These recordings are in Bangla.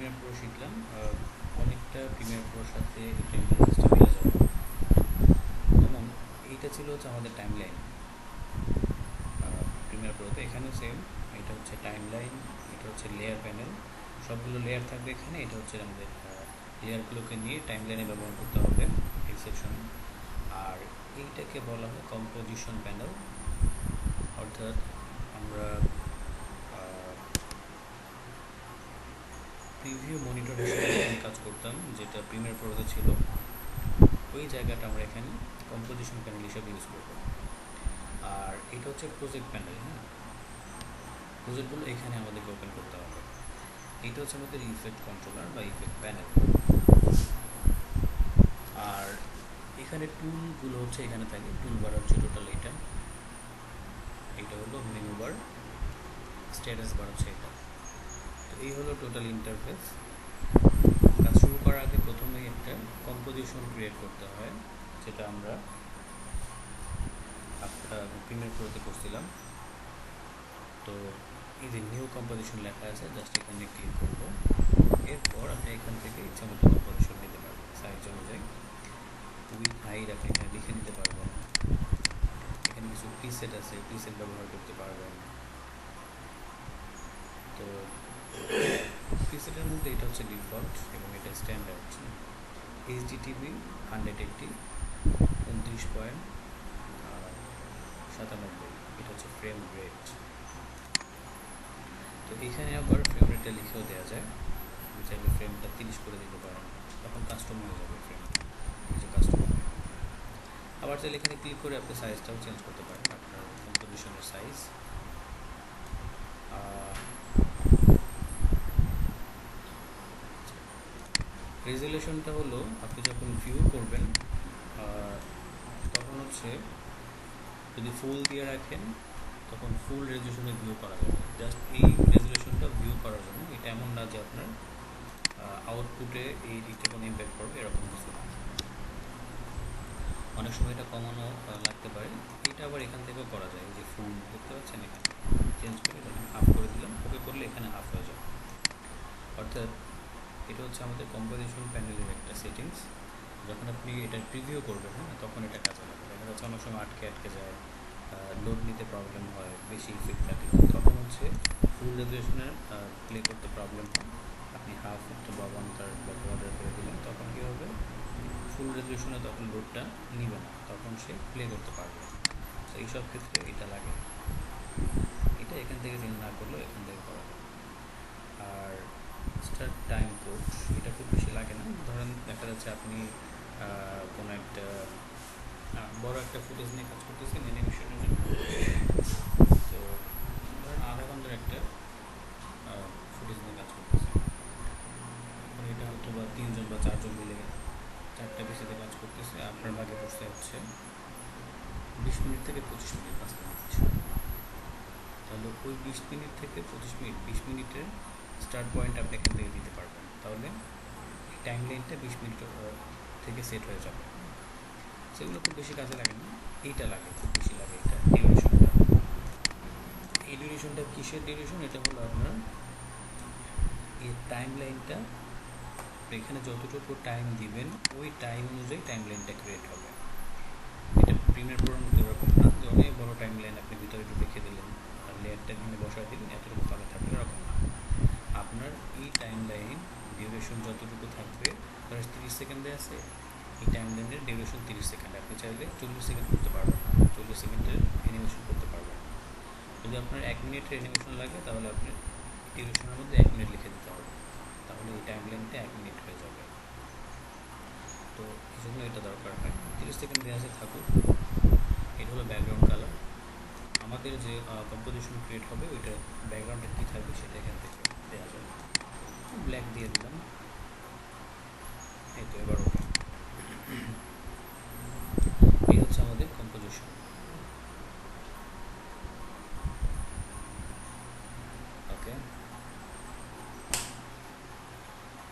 প্রিমিয়ার প্রো শিখলাম, অনেকটা প্রিমিয়ার প্রোর সাথে এটা ইন্টারফেসটা মিলে যাবে। যেমন এইটা ছিল হচ্ছে আমাদের টাইম লাইন প্রিমিয়ার প্রোতে, এখানেও সেম। এটা হচ্ছে টাইম লাইন, এটা হচ্ছে লেয়ার প্যানেল, সবগুলো লেয়ার থাকবে এখানে। এটা হচ্ছে আমাদের লেয়ারগুলোকে নিয়ে টাইম লাইনে ব্যবহার করতে হবে এই সেকশনে। আর এইটাকে বলা হয় কম্পোজিশন প্যানেল, অর্থাৎ আমরা প্রিভিউ মনিটরের সাথে কাজ করতাম, যেটা প্রিমিয়ার প্রোতে ছিল, ওই জায়গাটা আমরা এখানে কম্পোজিশন প্যানেল হিসেবে ইউজ করব। আর এটা হচ্ছে প্রজেক্ট প্যানেল। হ্যাঁ, প্রজেক্টগুলো এখানে আমাদেরকে ওপেন করতে হবে। এটা হচ্ছে আমাদের ইফেক্ট কন্ট্রোলার বা ইফেক্ট প্যানেল। আর এখানে টুলগুলো হচ্ছে এখানে থাকে, টুলবার হচ্ছে টোটাল এটা হলো মেনু বার, স্ট্যাটাস বার হচ্ছে এটা। তো এই হলো টোটাল ইন্টারফেস। কাজ শুরু করার আগে প্রথমেই একটা কম্পোজিশন ক্রিয়েট করতে হয়, যেটা আমরা প্রিমিয়ার প্রোতে করছিলাম। তো এই যে নিউ কম্পোজিশন লেখা আছে, জাস্ট এখানে ক্লিক করব। এরপর আপনি এখান থেকে ইচ্ছা মতো কম্পোজিশন নিতে পারবেন সাইজ অনুযায়ী। উইথ হাইট আপনি এখানে লিখে নিতে পারবেন। এখানে কিছু প্রিসেট আছে, প্রিসেট ব্যবহার করতে পারবেন। তো প্রিসেটের মধ্যে এটা হচ্ছে ডিফল্ট এবং এটা স্ট্যান্ডার্ড। HDTV 180 29.97, এটা হচ্ছে ফ্রেম রেট। তো এখানে আবার ফ্রেম রেটটা লিখেও দেওয়া যায়, চাইলে ফ্রেমটা 30 করে দিতে পারেন, তখন কাস্টম হয়ে যাবে ফ্রেমটা, এই যে কাস্টম। আবার চাইলে এখানে ক্লিক করে আপনি সাইজটাও চেঞ্জ করতে পারেন, আপনার কম্পোজিশনের সাইজ। রেজুলেশনটা হলো আপনি যখন ভিউ করবেন তখন হচ্ছে যদি ফুল দিয়ে রাখেন তখন ফুল রেজুলেশনে ভিউ করা যাবে। জাস্ট এই রেজুলেশনটা ভিউ করার জন্য, এটা এমন না যে আপনার আউটপুটে এই দিকটা কোনো ইম্প্যাক্ট করবে, এরকম কিছু না। অনেক সময় এটা কমানো লাগতে পারে, এটা আবার এখান থেকেও করা যায়। এই যে ফুল দেখতে পাচ্ছেন, এখানে চেঞ্জ করে দেখেন হাফ করে দিলাম, ওকে করলে এখানে হাফ হয়ে যাবে। অর্থাৎ এটা হচ্ছে আমাদের কম্পোজিশন প্যানেলের একটা সেটিংস। যখন আপনি এটা প্রিভিউ করবেন, হ্যাঁ, তখন এটা কাজে লাগে। দেখা যাচ্ছে অনেক সময় আটকে যায়, লোড নিতে প্রবলেম হয়, বেশি ইফেক্ট থাকে, তখন হচ্ছে ফুল রেজুলেশনের প্লে করতে প্রবলেম হয়। আপনি হাফ বা ওয়ান থার্ড বা কোয়ার্টার করে দিলেন, তখন কী হবে, ফুল রেজুলেশনে তখন লোডটা নিবে না, তখন সে প্লে করতে পারবে। তো এইসব ক্ষেত্রে এটা লাগে। এটা এখান থেকে চেঞ্জ না করলেও এখান থেকে করা যায়। আর স্টার্ট টাইম কোড, এটা খুব বেশি লাগে না। ধরেন দেখা যাচ্ছে আপনি কোনো একটা বড় একটা ফুটেজ নিয়ে কাজ করতেছেন অ্যানিমেশনের জন্য, তো ধরেন আধা ঘন্টার একটা ফুটেজ নিয়ে কাজ করতেছেন। এখন এটা হয়তো বা 3 জন বা 4 জন মিলে 4টা পিসিতে কাজ করতেছে, আপনার ভাগে পড়তে হচ্ছে 20 মিনিট থেকে 25 মিনিট, 5 মিনিট। তাহলে ওই 20 মিনিট থেকে 25 মিনিট, 20 মিনিটের স্টার্ট পয়েন্ট আপনি এখান থেকে দিতে পারবেন। তাহলে এই টাইম লাইনটা 20 মিনিট থেকে সেট হয়ে যাবে। সেগুলো খুব বেশি কাজে লাগে না, এইটা লাগে, খুব বেশি লাগে এটা ডিউরেশনটা। এই ডিউরেশনটা কিসের ডিউরেশন? এটা হলো আপনার এই টাইম লাইনটা, এখানে যতটুকু টাইম দিবেন ওই টাইম অনুযায়ী টাইম লাইনটা ক্রিয়েট হবে। এটা প্রিমিয়ার প্রোর মধ্যে এরকম না যে অনেক বড় টাইম লাইন আপনি ভিতরে একটু রেখে দিলেন আর লেয়ারটা এখানে বসায় দিলেন, এতটুকু ফাঁকা থাকবে, এরকম না। আপনার এই টাইম লাইন ডিউরেশন যতটুকু থাকবে, ধরো 30 সেকেন্ডে আছে, এই টাইম লাইনের ডিউরেশন 30 সেকেন্ড। আপনি চাইলে 40 সেকেন্ড করতে পারবেন না, 40 সেকেন্ডের অ্যানিমেশন করতে পারবেন। যদি আপনার 1 মিনিটের অ্যানিমেশন লাগে, তাহলে আপনি ডিউরেশনের মধ্যে 1 মিনিট লিখে দিতে হবে, তাহলে এই টাইম লাইনটা 1 মিনিট হয়ে যাবে। তো এই জন্য এটা দরকার হয়। 30 সেকেন্ড দেওয়া আছে, থাকুক। এটা হলো ব্যাকগ্রাউন্ড কালার। আমাদের যে কম্পোজিশন ক্রিয়েট হবে ওইটা ব্যাকগ্রাউন্ডে কী থাকবে সেটা এখান থেকে দেওয়া যাবে। ব্ল্যাক দিয়ে দিলাম, এই তো এবার ওকে। এই হচ্ছে আমাদের কম্পোজিশন। ওকে,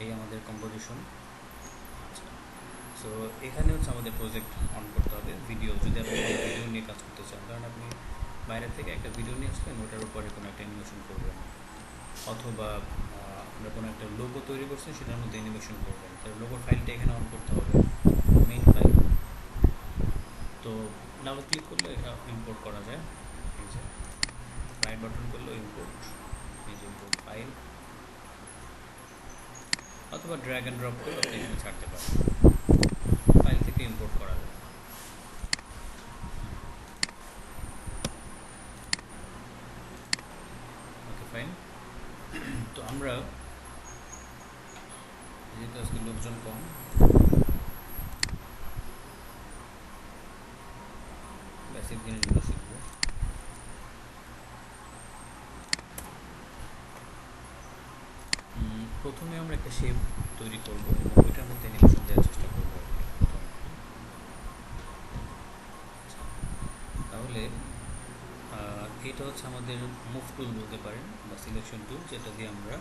এই আমাদের কম্পোজিশন। আচ্ছা, সো এখানে হচ্ছে আমাদের প্রজেক্ট অন করতে হবে। ভিডিও, যদি আপনি ভিডিও নিয়ে কাজ করতে চান, কারণ আপনি বাইরে থেকে একটা ভিডিও নিয়ে আসলেন, ওটার উপরে কোনো একটা অ্যানিমেশন করবেন, অথবা আমরা কোনো একটা লোগো তৈরি করছি, সেটার মধ্যে অ্যানিমেশন করবেন, তার লোগোর ফাইলটা এখানে অন করতে হবে, মেইন ফাইল। তো ডাবল ক্লিক করলে এটা ইম্পোর্ট করা যায়, এই যে রাইট বাটন করলেও ইম্পোর্ট, এই যে ইম্পোর্ট ফাইল, অথবা ড্র্যাগ অ্যান্ড ড্রপ করে আপনি এখানে ছাড়তে পারেন, ফাইল থেকে ইম্পোর্ট করা যায়। Okay fine. তো আমরা যেহেতু আজকে লোকজন কম, বেসিক জিনিসগুলো শিখব। প্রথমে আমরা একটা শেপ তৈরি করব এবং ওইটার মধ্যে অ্যানিমেশন দেওয়ার চেষ্টা করব। তাহলে এটা হচ্ছে আমাদের মুভ টুল বলতে পারেন, বা সিলেকশন টুল, যেটা দিয়ে আমরা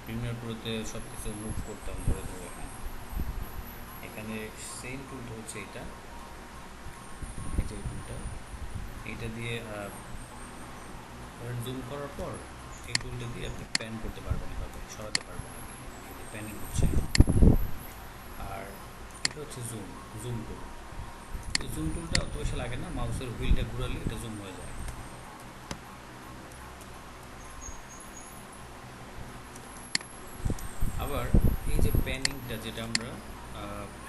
প্রিমিয়ার প্রোতে সব কিছু মুভ করতাম। ধরে ধরে এখানে সেম টুলটা হচ্ছে এটা, এই যে টুলটা, এইটা দিয়ে জুম করার পর এই টুলটা দিয়ে আপনি প্যান করতে পারবেন, এভাবে সরাতে পারবেন আর কি, প্যানিং হচ্ছে। আর এটা হচ্ছে জুম জুম টুল। এই জুম টুলটা অত বেশি লাগে না, মাউসের হুইলটা ঘুরালে এটা জুম হয়ে যায়। আবার এই যে প্যানিংটা, যেটা আমরা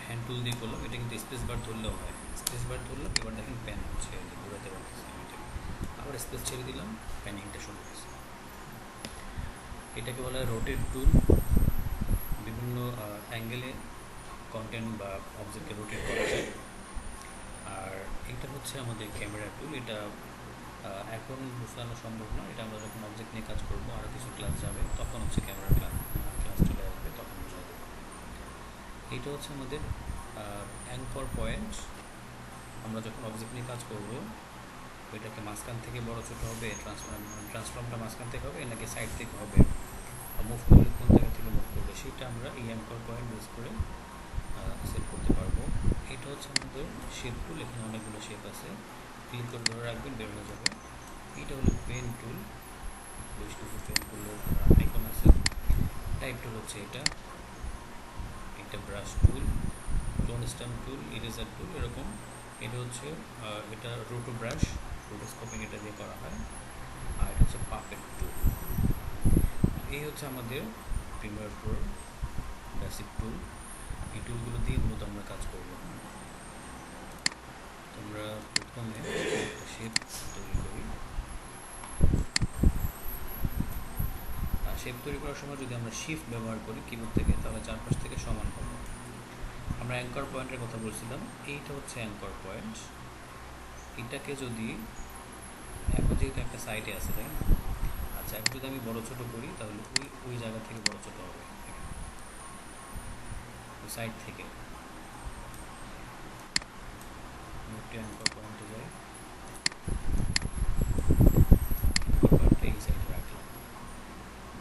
হ্যান্ড টুল দিয়ে করলাম, এটা কিন্তু স্পেস বার ধরলেও হয়। স্পেস বার ধরলাম, এবার দেখেন প্যান হচ্ছে, ঘুরাতে পারতেছি আমি এটাকে। আবার স্পেস ছেড়ে দিলাম, প্যানিংটা শুরু হয়েছে। এটাকে বলা হয় রোটেট টুল। বিভিন্ন অ্যাঙ্গেলে কন্টেন্ট বা অবজেক্টকে রোটেট করা যায়। আর এটা হচ্ছে আমাদের ক্যামেরা টুল। এটা এখন বুঝানো সম্ভব না, এটা আমরা যখন অবজেক্ট নিয়ে কাজ করবো, আরও কিছু ক্লাস যাবে, তখন হচ্ছে ক্যামেরা ক্লাস চলে আসবে, তখন বুঝা দেবে। এইটা হচ্ছে আমাদের অ্যাঙ্কর পয়েন্ট। আমরা যখন অবজেক্ট নিয়ে কাজ করবো, ওইটাকে মাঝখান থেকে বড় ছোটো হবে, ট্রান্সফর্মটা মাঝখান থেকে হবে নাকি সাইড থেকে হবে, মুভ করলে কোন জায়গা থেকে মুভ করবে, সেটা আমরা এই অ্যাঙ্কর পয়েন্ট ইউজ করে সেট করতে পারবো। এটা হচ্ছে আমাদের শেপ টুল। এখানে অনেকগুলো শেপ আছে, ক্লিক করে ধরে রাখবেন, বের হয়ে যাবে। এটা হলো পেন টুল, বেশ কিছু পেন টুলের আইকন আছে। টাইপ টুল হচ্ছে এটা, এটা ব্রাশ টুল, টোন স্ট্যাম্প টুল, ইরেজার টুল, এরকম। এটা হচ্ছে এটা রোটো ব্রাশ, রোটোস্কোপিং এটা দিয়ে করা হয়। আর এটা হচ্ছে পাপেট টুল। এই হচ্ছে আমাদের প্রিমিয়ার প্রো বেসিক টুল। এই টুলগুলো দিয়ে মূলত আমরা কাজ করব। তোমরা প্রথমে একটা শেপ তৈরি করি। শেপ তৈরি করার সময় যদি আমরা শিফট ব্যবহার করি কিবোর্ড থেকে, তাহলে চারপাশ থেকে সমান হবে। আমরা অ্যাঙ্কর পয়েন্টের কথা বলছিলাম, এইটা হচ্ছে অ্যাঙ্কর পয়েন্ট। এটাকে যদি এখন যেহেতু একটা সাইডে আছে, তাই না? আচ্ছা, এখন যদি আমি বড় ছোট করি, তাহলে ওই জায়গা থেকে বড় ছোট হবে, ওই সাইড থেকে। অ্যাঙ্কর পয়েন্টে যাই, এই সাইডে রাখলাম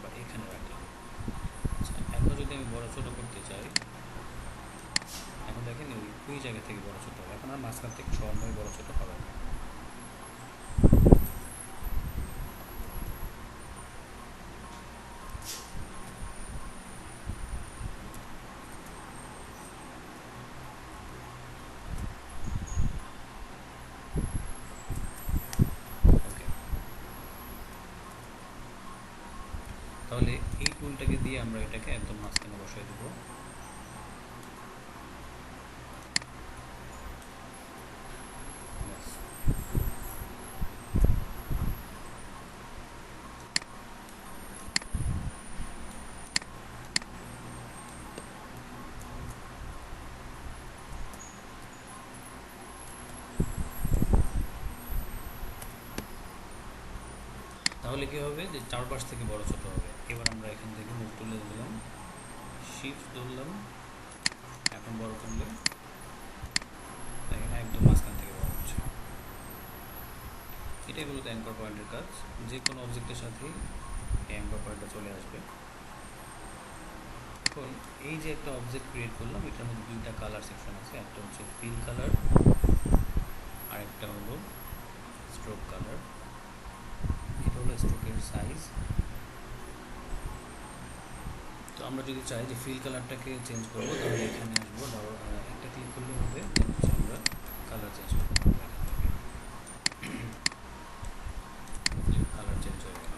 বা এখানে রাখলাম। আচ্ছা, এখন যদি আমি বড় ছোট করতে চাই, এখন দেখেন ওই জায়গা থেকে বড় ছোট হবে। এখন আর মাঝখান থেকে সমানভাবে বড় ছোট হবে না। তাহলে এই টুলটাকে দিয়ে আমরা এটাকে একদম মাঝখানে বসাই দেবো। তাহলে কী হবে, যে চারপাশ থেকে বড় ছোট হবে। এবার আমরা এখান থেকে মুভ তুলে দিলাম, শিফট ধরলাম, এখন বড় করলে একদম মাঝখান থেকে বড় হচ্ছে। এটাই মূলত অ্যাঙ্কর পয়েন্টের কাজ। যে কোনো অবজেক্টের সাথেই এই অ্যাঙ্কর পয়েন্টটা চলে আসবে। এখন এই যে একটা অবজেক্ট ক্রিয়েট করলাম, এটার মধ্যে দুইটা কালার সেকশন আছে, একটা হচ্ছে ফিল কালার আর একটা হলো স্ট্রোক কালার। এটা হলো স্ট্রোকের সাইজ, আমরা যদি চাই যে ফিল কালারটাকে চেঞ্জ করবো, তাহলে এখানে আসবো, ধরো একটা ক্লিক করলে হবে, হচ্ছে আমরা কালার চেঞ্জ করতে পারবো এখান থেকে। কালার চেঞ্জ হয়ে গেল।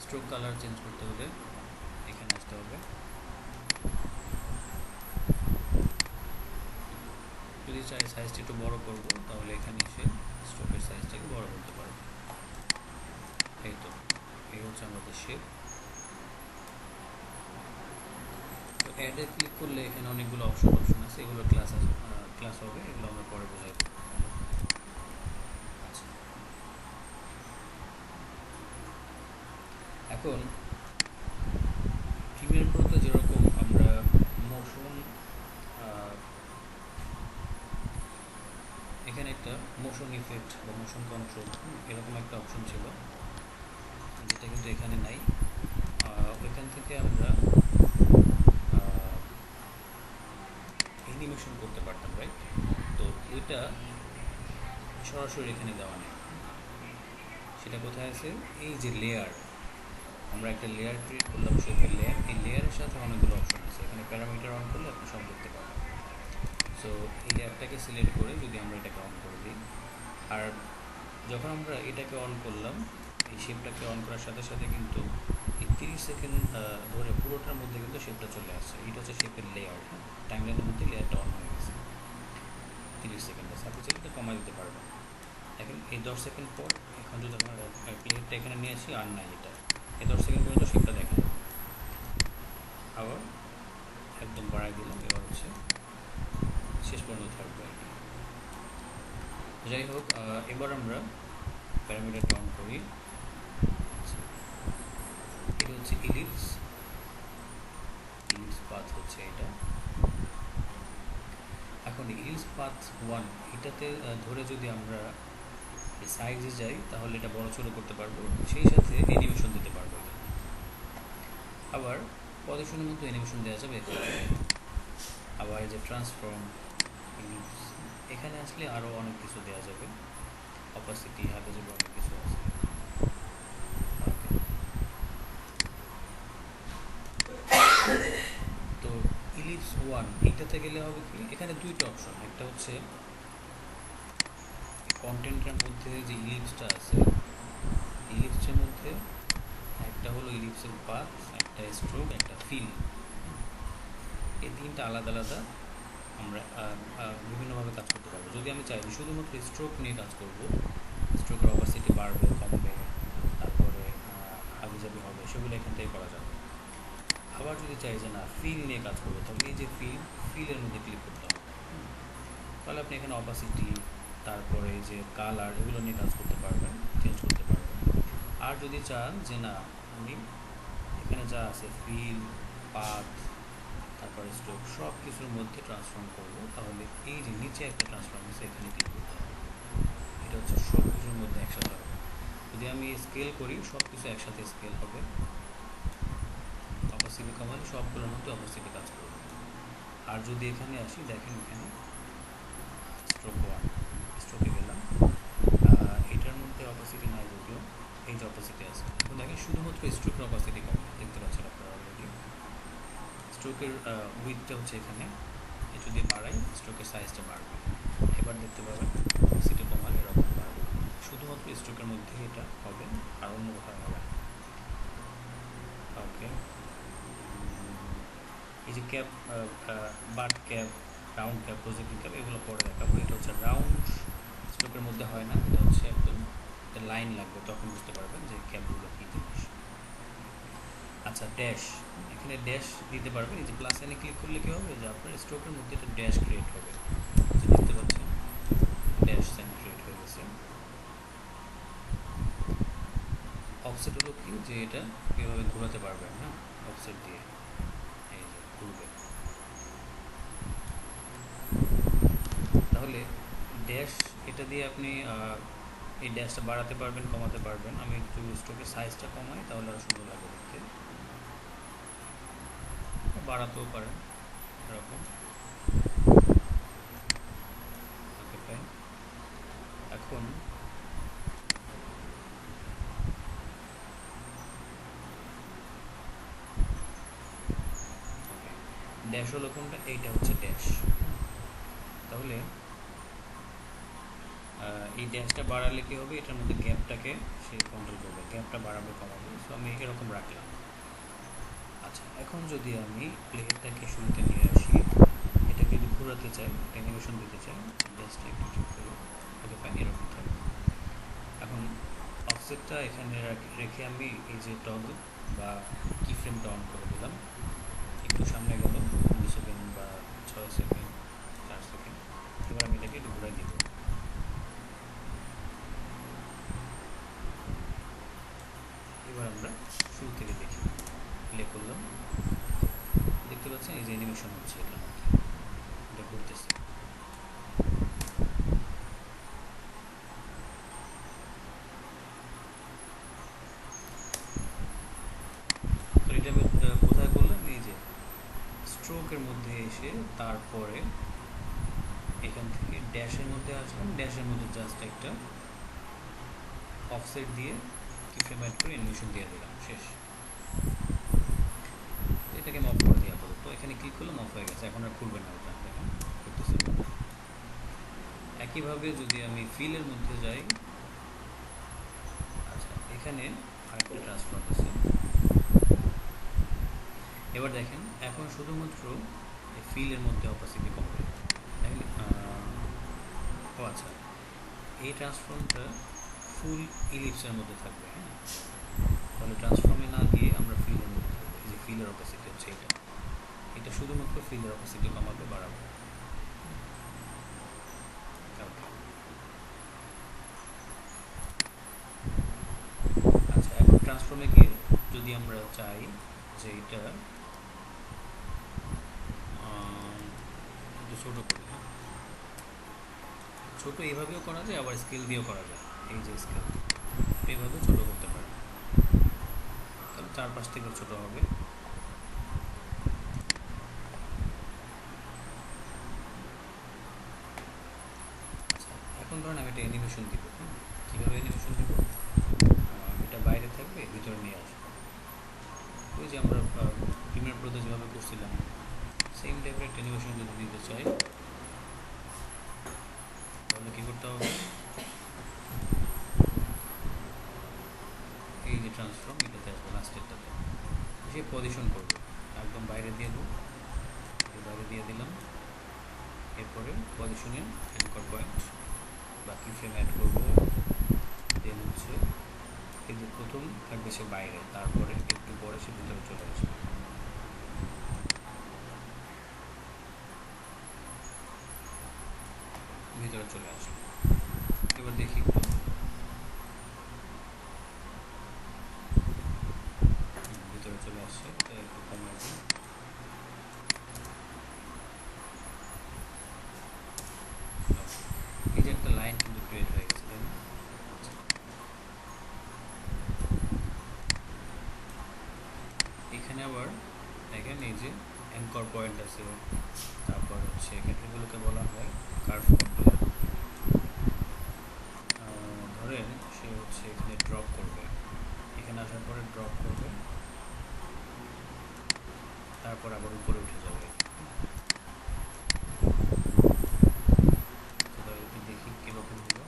স্ট্রোক কালার চেঞ্জ করতে হলে এখানে আসতে হবে। যদি চাই সাইজটা একটু বড় করবো, তাহলে এখানে এসে স্ট্রোকের সাইজটাকে বড় করতে পারবো। এই তো, এই হচ্ছে আমাদের শেপ। তো অ্যাডে ক্লিক করলে এখানে অনেকগুলো অপশন আছে, এগুলো ক্লাস হবে, এগুলো আমরা পরে বোঝাই। আচ্ছা, এখন প্রিমিয়ার প্রোতে যেরকম আমরা মোশন, এখানে একটা মোশন ইফেক্ট বা মোশন কন্ট্রোল এরকম একটা অপশন ছিল, যেটা কিন্তু এখানে নাই। ওইখান থেকে আমরা অ্যানিমেশন করতে পারতাম, রাইট? তো ওইটা সরাসরি এখানে দেওয়া নেই। সেটা কোথায় আছে? এই যে লেয়ার, আমরা একটা লেয়ার ক্রিয়েট করলাম, শেপের লেয়ার। এই লেয়ারের সাথে অনেকগুলো অপশন আছে, এখানে প্যারামিটার অন করলে আপনি সব দেখতে পাবেন। সো এই লেয়ারটাকে সিলেক্ট করে যদি আমরা এটাকে অন করে দিই, আর যখন আমরা এটাকে অন করলাম, এই শেপটাকে অন করার সাথে সাথে কিন্তু এই 30 সেকেন্ড ধরে পুরোটার মধ্যে কিন্তু শেপটা চলে আসছে। এটা হচ্ছে শেপের লেয়ার। হ্যাঁ, টাইমলাইনের মধ্যে লেয়ারটা অন হয়ে গেছে 30 সেকেন্ডে। আপনি চাইলে এটা কমাই দিতে পারবেন। এখন এই 10 সেকেন্ড পর, এখন যদি আমরা প্লেটটা এখানে নিয়ে আসি, আর নাই এটা, এই 10 সেকেন্ড পর্যন্ত শেপটা দেখেন। আবার একদম বাড়াই দিলাম, এবার হচ্ছে শেষ পর্যন্ত থাকবে আর কি। যাই হোক, এবার আমরা প্যারামিটারটা অন করি। এটা হচ্ছে ইলিপস পাথ হচ্ছে এটা। এখন ইলিপস পাথ 1 এটাতে ধরে যদি আমরা সাইজে যাই, তাহলে এটা বড় ছোটো করতে পারবো, সেই সাথে অ্যানিমেশন দিতে পারবো। আবার পজিশনের মধ্যে অ্যানিমেশন দেওয়া যাবে। আবার এই যে ট্রান্সফর্ম ইলিপস, এখানে আসলে আরও অনেক কিছু দেওয়া যাবে, অপাসিটি, হাতে যাবে, অনেক কিছু আছে। তো ইলিপস 1 এইটাতে গেলে হবে কি, এখানে দুইটা অপশন, একটা হচ্ছে কন্টেন্টের মধ্যে যে ইলিপসটা আছে, ইলিপসের মধ্যে একটা হলো ইলিপসের পাথ, একটা স্ট্রোক, একটা ফিল। এই তিনটা আলাদা আলাদা আমরা বিভিন্নভাবে কাজ করতে পারবো। যদি আমি চাই শুধুমাত্র স্ট্রোক নিয়ে কাজ করব, স্ট্রোকের অপাসিটি বাড়বে কমবে, তারপরে হাবিজাবি হবে, সেগুলো এখান থেকে করা যাবে। আবার যদি চাই যে না ফিল নিয়ে কাজ করবো, তাহলে এই যে ফিলের মধ্যে ক্লিক করতে হবে। তাহলে আপনি এখানে অপাসিটি, তারপরে এই যে কালার, এগুলো নিয়ে কাজ করতে পারবেন, চেঞ্জ করতে পারবেন। আর যদি চান যে না আমি এখানে যা আছে ফিল, পাথ, তারপরে স্ট্রোক, সব কিছুর মধ্যে ট্রান্সফর্ম করবো, তাহলে এই যে নিচে একটা ট্রান্সফর্ম আছে, এখানে ক্লিক করতে হবে। এটা হচ্ছে সব কিছুর মধ্যে একসাথে হবে। যদি আমি স্কেল করি, সব কিছু একসাথে স্কেল হবে। অপাসিটি কমালে সবগুলোর মধ্যে অপাসিটি কাজ করবে। আর যদি এখানে আসি, দেখেন এখানে স্ট্রোক 1, স্ট্রোকে গেলাম, এটার মধ্যে অপাসিটি নাই যদিও, এই যে অপাসিটি আছে। এখন দেখেন শুধুমাত্র স্ট্রোকের অপাসিটি কম, দেখতে পাচ্ছেন আপনারা অলরেডি। স্ট্রোকের উইথটা হচ্ছে এখানে, একটু দিয়ে বাড়াই, স্ট্রোকের সাইজটা বাড়বে। এবার দেখতে পাবেন অপাসিটি কমালে এরকম বাড়বে। শুধুমাত্র স্ট্রোকের মধ্যে এটা হবে, আর অন্য কোথাও হবে না। ওকে, এই যে cap, but cap, round cap, projecting cap, এগুলো পরে দেখাবো। এটা হচ্ছে রাউন্ড স্ট্রোকের মধ্যে হয় না, এটা হচ্ছে একদম একটা লাইন লাগবে, তখন বুঝতে পারবেন যে ক্যাপগুলো কী জিনিস। আচ্ছা, ড্যাশ, এখানে ড্যাশ দিতে পারবেন। এই যে প্লাস সাইনে ক্লিক করলে কী হবে, যে আপনার স্ট্রোকের মধ্যে একটা ড্যাশ ক্রিয়েট হবে, যে দেখতে পাচ্ছেন ড্যাশ সাইন ক্রিয়েট হয়ে গেছে। অফসেট হলো কি, যে এটা কীভাবে ঘোরাতে পারবেন। হ্যাঁ, অফসেট দিয়ে এই যে ঘুরবে। তাহলে ড্যাশ, এটা দিয়ে আপনি এই ড্যাশটা বাড়াতে পারবেন, কমাতে পারবেন। আমি একটু স্ট্রোকের সাইজটা কমাই, তাহলে আরও সুন্দর লাগবে দেখতে। বাড়াতেও পারেন এরকম। ওকে, ফাইন। এখন ড্যাশ হলো কোনটা, এইটা হচ্ছে ড্যাশ। তাহলে এই ড্যাশটা বাড়ালে কী হবে, এটার মধ্যে গ্যাপটাকে সে কন্ট্রোল করবে, গ্যাপটা বাড়াবে কমাবে। সো আমি এরকম রাখলাম। আচ্ছা, এখন যদি আমি প্লেটটাকে শুরুতে নিয়ে আসি, এটাকে যদি ঘোরাতে চাই, অ্যানিমেশন দিতে চাই, ড্যাশটা একটু ঠিক করে ওকে ফাইন, এরকম থাকবে। এখন অফসেটটা এখানে রেখে আমি এই যে টগল বা কি ফ্রেমটা অন করে দিলাম, একটু সামনে গেল 2 সেকেন্ড বা 6 সেকেন্ড 4 সেকেন্ড। এবার আমি এটাকে একটু ঘুরাই দিব। এবার আমরা শুরু থেকে দেখি, প্লে করলাম, দেখতে পাচ্ছেন এই যে অ্যানিমেশন হচ্ছে, এটার মধ্যে এটা ঘুরতেছে। তো এটা আমি কোথায় করলাম, এই যে স্ট্রোকের মধ্যে এসে তারপরে এখান থেকে ড্যাশের মধ্যে আসলাম, ড্যাশের মধ্যে জাস্ট একটা অফসেট দিয়ে কি ফ্রেম অ্যাড করে অ্যানিমেশন দিয়ে দিলাম, শেষ। এটাকে আমি অফ করে দিই আপাতত। এখানে ক্লিক করলাম, অফ হয়ে গেছে, এখন আর খুলবে না ওটা, দেখেন করতেছে। একইভাবে যদি আমি ফিলের মধ্যে যাই, আচ্ছা এখানে আরেকটা ট্রান্সফর্ম আছে। এবার দেখেন, এখন শুধুমাত্র এই ফিলের মধ্যে অপাসিটি কমবে। ও আচ্ছা, এই ট্রান্সফর্মটা ফুল ইলিপসের মধ্যে থাকবে। হ্যাঁ, তাহলে ট্রান্সফর্মে না গিয়ে আমরা ফিলের মধ্যে থাকবে। এই যে ফিলের অপাসিটি হচ্ছে এটা, এটা শুধুমাত্র ফিলের অপাসিটি কমাবে, বাড়াবে। আচ্ছা, এখন ট্রান্সফর্মে গিয়ে যদি আমরা চাই যে এটা একটু ছোটো করি, হ্যাঁ, ছোটো এইভাবেও করা যায়, আবার স্কেল দিয়েও করা যায়। এই যে স্কেল, এইভাবেও ছোটো করতে পারে, তাহলে 4-5 থেকে ছোটো হবে। আচ্ছা, এখন ধরেন আমি একটা অ্যানিমেশন দিব। হ্যাঁ, কীভাবে অ্যানিমেশন দিব, এটা বাইরে থাকবে, ভিতরে নিয়ে আসবো। ওই যে আমরা প্রিমিয়ার প্রোতে যেভাবে করছিলাম, সেম টাইপের একটা অ্যানিমেশন যদি দিতে চাই, তাহলে কী করতে হবে, এই যে ট্রান্সফর্ম, এটাতে আসবো, লাস্টেরটাতে সে পজিশন করবে, একদম বাইরে দিয়ে দেবো, বাইরে দিয়ে দিলাম। এরপরে পজিশনে অ্যাঙ্কর পয়েন্ট বা কি ফ্রেম অ্যাড করবো, দেন হচ্ছে এই যে প্রথম থাকবে সে বাইরে, তারপরে একটু পরে সে ভিতরে চলে আসবে। ভিতরে চলে আসবে। এবার দেখি একটু, ভিতরে চলে আসছে, একটু কমাই দিই। এই যে একটা লাইন কিন্তু ক্রিয়েট হয়ে গেছে, তাই না? এখানে আবার দেখেন এই যে অ্যাঙ্কর পয়েন্ট আছে, তারপর হচ্ছে এগুলোকে বলা হয় কার্ভ কন্ট্রোলার। ধরেন সে হচ্ছে এখানে ড্রপ করবে, এখানে আসার পরে ড্রপ করবে, তারপর আবার উপরে উঠে যাবে। দেখি কীরকম হলো।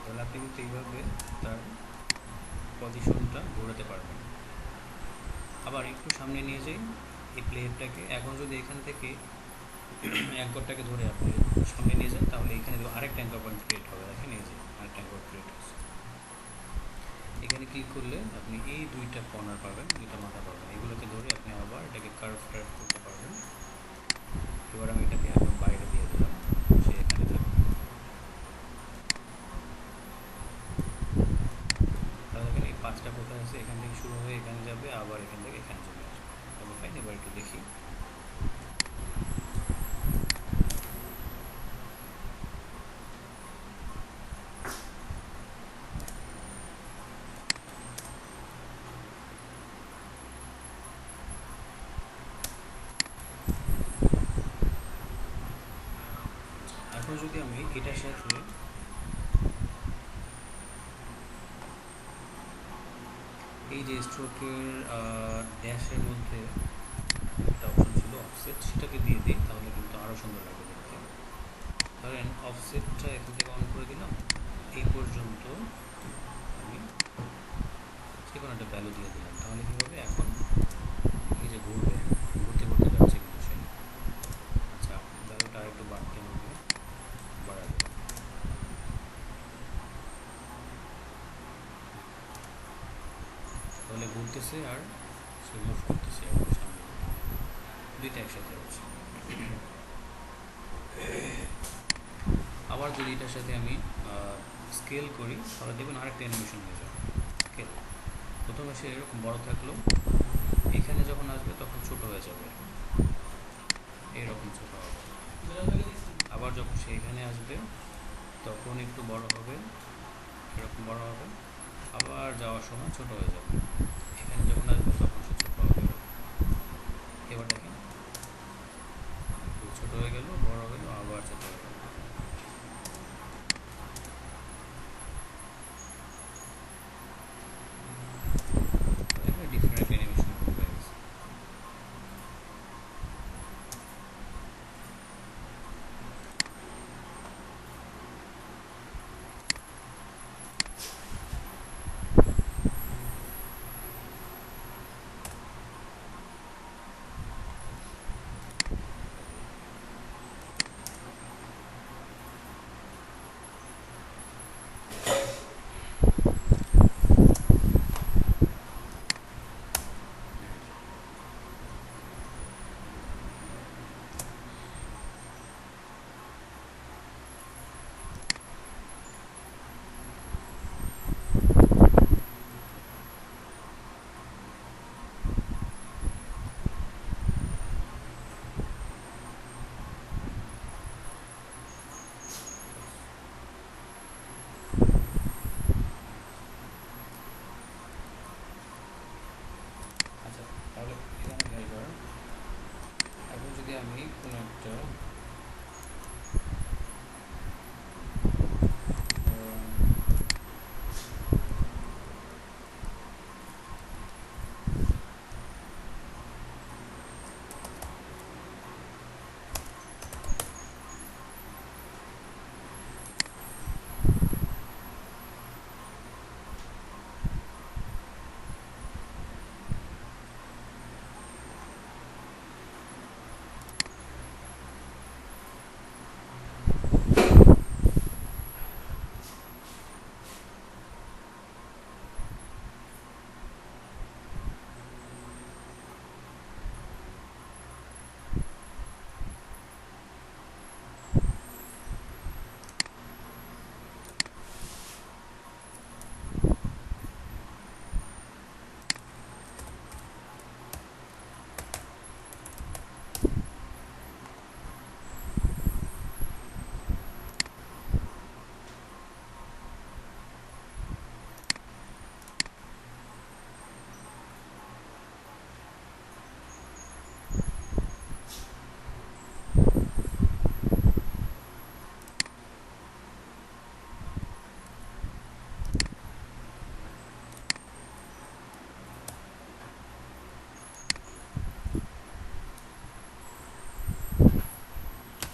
তাহলে আপনি কিন্তু এইভাবে তার পজিশনটা ঘোরাতে পারবেন। আবার একটু সামনে নিয়ে যাই এই প্লেটটাকে। এখন যদি এখান থেকে অ্যাঙ্করটাকে ধরে আপনি সামনে নিয়ে যান, তাহলে এখানে আরেকটা অ্যাঙ্কর পয়েন্ট ক্রিয়েট হবে। দেখেন এই যে আরেকটা অ্যাঙ্কর ক্রিয়েট হচ্ছে। এখানে ক্লিক করলে আপনি এই দুইটা কর্নার পাবেন, দুইটা মাথা পাবেন, এগুলোকে ধরে আপনি আবার এটাকে কার্ভ করতে পারবেন। এবার আমি এটাকে একদম বাইরে দিয়ে দিলাম, সে এখানে থাকবে। তাহলে এখানে এই 5টা কোথায় আছে, এখান থেকে শুরু হয়ে এখানে যাবে, আবার এখান থেকে এখানে চলে আসবে। তবে ফাইন, এবার একটু দেখি। যদি আমি এটার সাথে এই যে স্ট্রোকের ড্যাশের মধ্যে একটা অপশন ছিল অফসেট, সেটাকে দিয়ে দিই, তাহলে কিন্তু আরও সুন্দর লাগবে দেখতে। ধরেন অফসেটটা এখান থেকে অন করে দিলাম, এই পর্যন্ত আমি যে কোনো একটা ভ্যালু দিয়ে দিলাম, তাহলে কী হবে, এখন এই যে ঘুরবে, ঘুরতে ঘুরতে যাচ্ছে কিন্তু সে। আচ্ছা, ভ্যালুটা আর একটু বাড়তে হবে, বাড়া দিলাম। তাহলে ঘুরতেছে আর সে মুভ করতেছে সামনে, দুইটা একসাথে হচ্ছে। আবার যদি এটার সাথে আমি স্কেল করি, তাহলে দেখবেন আরেকটা অ্যানিমেশন হয়ে যাবে। স্কেল প্রথমে সে এরকম বড় থাকলো, এখানে যখন আসবে তখন ছোট হয়ে যাবে, এইরকম ছোট হবে। আবার যখন সে এখানে আসবে তখন একটু বড় হবে, এরকম বড় হবে, আবার যাওয়ার সময় ছোট হয়ে যাবে। এখানে যখন আসবে তখন সে ছোট হবে। এবার দেখেন ছোট হয়ে গেল, বড় হয়ে গেল, আবার ছোট হয়ে গেল। ডিফারেন্ট অ্যানিমেশন হয়ে গেছে। আচ্ছা, তাহলে এখানে এবার এখন যদি আমি কোনো একটা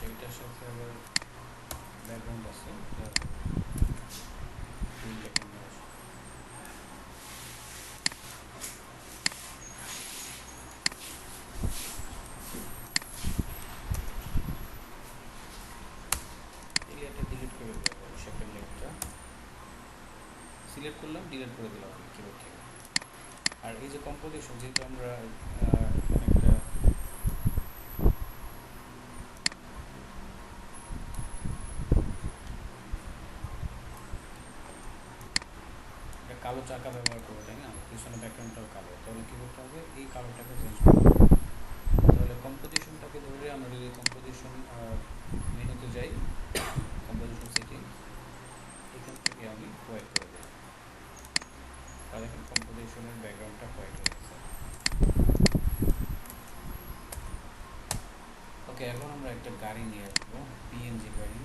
এটার সাথে আবার ব্যাকগ্রাউন্ড আছে, এরিয়াটা ডিলিট করে দেবো, সেকেন্ড লেয়ারটা সিলেক্ট করলাম, ডিলিট করে দিলাম কিবোর্ড থেকে। আর এই যে কম্পোজিশন, যেহেতু আমরা একটা কালো চাকা ব্যবহার করবো, তাই না, পিছনে ব্যাকগ্রাউন্ডটাও কালো, তাহলে কী করতে হবে, এই কালোটাকে চেঞ্জ করতে হবে। তাহলে কম্পোজিশনটাকে ধরে আমরা যদি কম্পোজিশন মেনুতে যাই, কম্পোজিশন সেটিং, এখান থেকে আমি হোয়াইট করে দিই, তাহলে এখন কম্পোজিশনের ব্যাকগ্রাউন্ডটা হোয়াইট হয়ে গেছে। ওকে, এখন আমরা একটা গাড়ি নিয়ে আসবো, পিএনজি গাড়ি।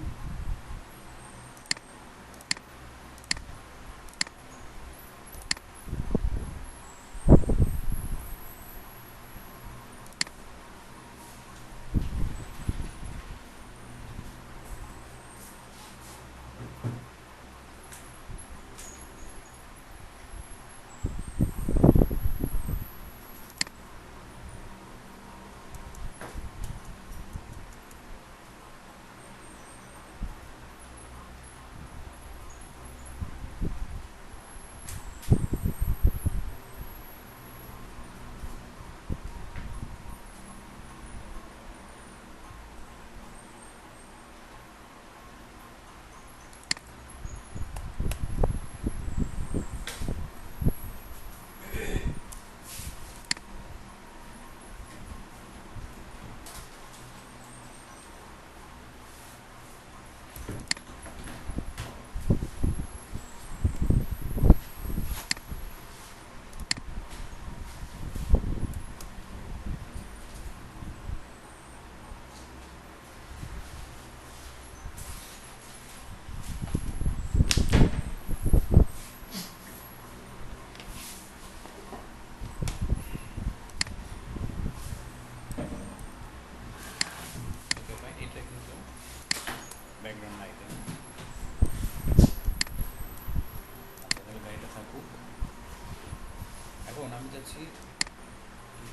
চাচ্ছি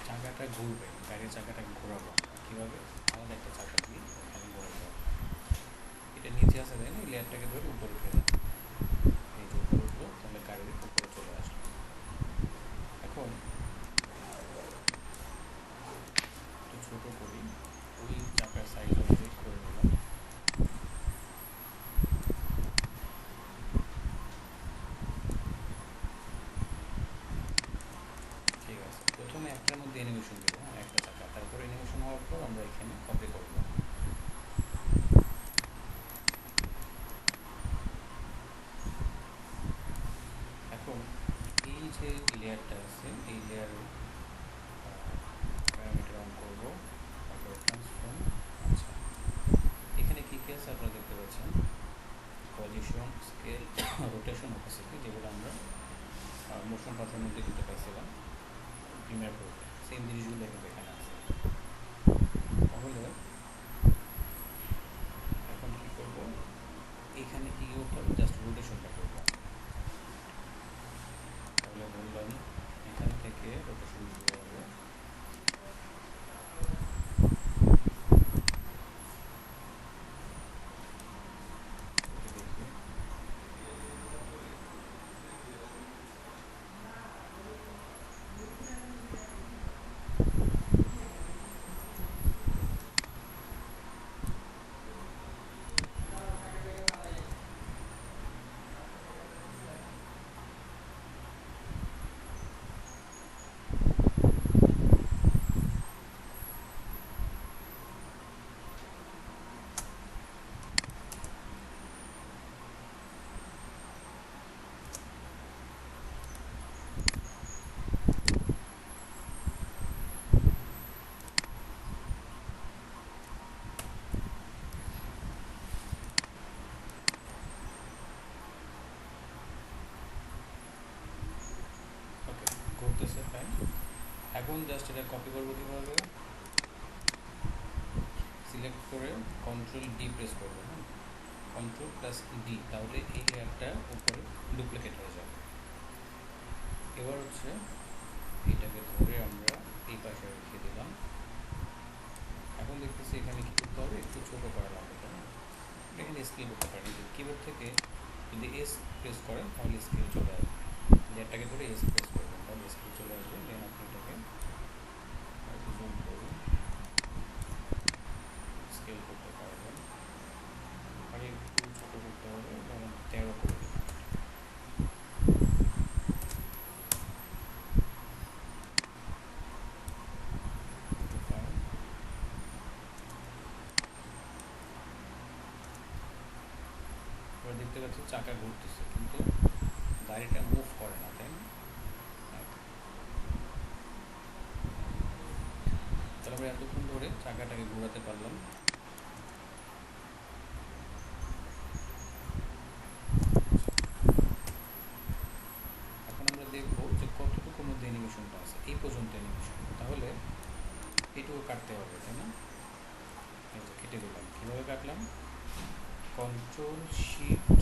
চাকাটা ঘুরবে, গাড়ির চাকাটাকে ঘোরাবো কীভাবে, আলাদা একটা চাকা দিয়ে এখানে ঘোরাবো। এটা নিচে আসা যায় না, এই লেয়ারটাকে ধরে উপরে উঠে যাবে, এই যে উপরে উঠলো, তাহলে গাড়ির উপরে চলে আসলো। এখন একটু ছোটো করি, ওই চাকার সাইজ অনুযায়ী করে নিলাম। ঠিক আছে, প্রথমে একটার মধ্যে অ্যানিমেশন দেবো, একটা চাকা, তারপর অ্যানিমেশন হওয়ার পর আমরা এখানে কপি করবো। এখন এই যে লেয়ারটা আছে, এই লেয়ারের প্যারামিটার অন করবো, তারপর ট্রান্সফর্ম। আচ্ছা, এখানে কী কী আছে আপনারা দেখতে পাচ্ছেন, পজিশন, স্কেল, রোটেশন, অপাসিটি, যেগুলো আমরা মোশন পাথের মধ্যে দিতে পারছিলাম প্রিমিয়ার প্রোতে, সেম জিনিসগুলো কিন্তু এখানে আছে। তাহলে এখন কী করবো, এখানে কী করতে হবে, জাস্ট রোটেশনটা করবো। তাহলে বললাম এখান থেকে রোটেশন শুরু হবে, দেখি ঘুরতেছে, ফাইন। এখন জাস্ট এটা কপি করবো কীভাবে, সিলেক্ট করে কন্ট্রোল ডি প্রেস করবো, হ্যাঁ, কন্ট্রোল প্লাস ডি, তাহলে এই লেয়ারটা উপরে ডুপ্লিকেট হয়ে যাবে। এবার হচ্ছে এটাকে ধরে আমরা এই পাশে রেখে দিলাম। এখন দেখতেছি এখানে কী করতে হবে, একটু ছোটো করা লাগবে, তাই না? এখানে স্কেল করতে পারেন, কিবোর্ড থেকে যদি এস প্রেস করেন তাহলে স্কেল চলে আসবে, লেয়ারটাকে ধরে এস প্রেস করবেন তাহলে স্কেল চলে আসবে। দেন আপনি এটাকে জুম করুন, স্কেল করতে পারবেন, আর একটু ছোটো করতে হবে, যেমন 13 করে দিন। এবার দেখতে পাচ্ছি চাকা ঘুরতেছে, কিন্তু গাড়িটা মুভ করে না, তাই না? তাহলে আমরা এতক্ষণ ধরে চাকাটাকে ঘোরাতে পারলাম। এখন আমরা দেখবো যে কতটুকুর মধ্যে অ্যানিমেশনটা আছে, এই পর্যন্ত অ্যানিমেশন, তাহলে এইটুকু কাটতে হবে, তাই না? এই যে কেটে দিলাম, কীভাবে কাটলাম, কন্ট্রোল শিফট,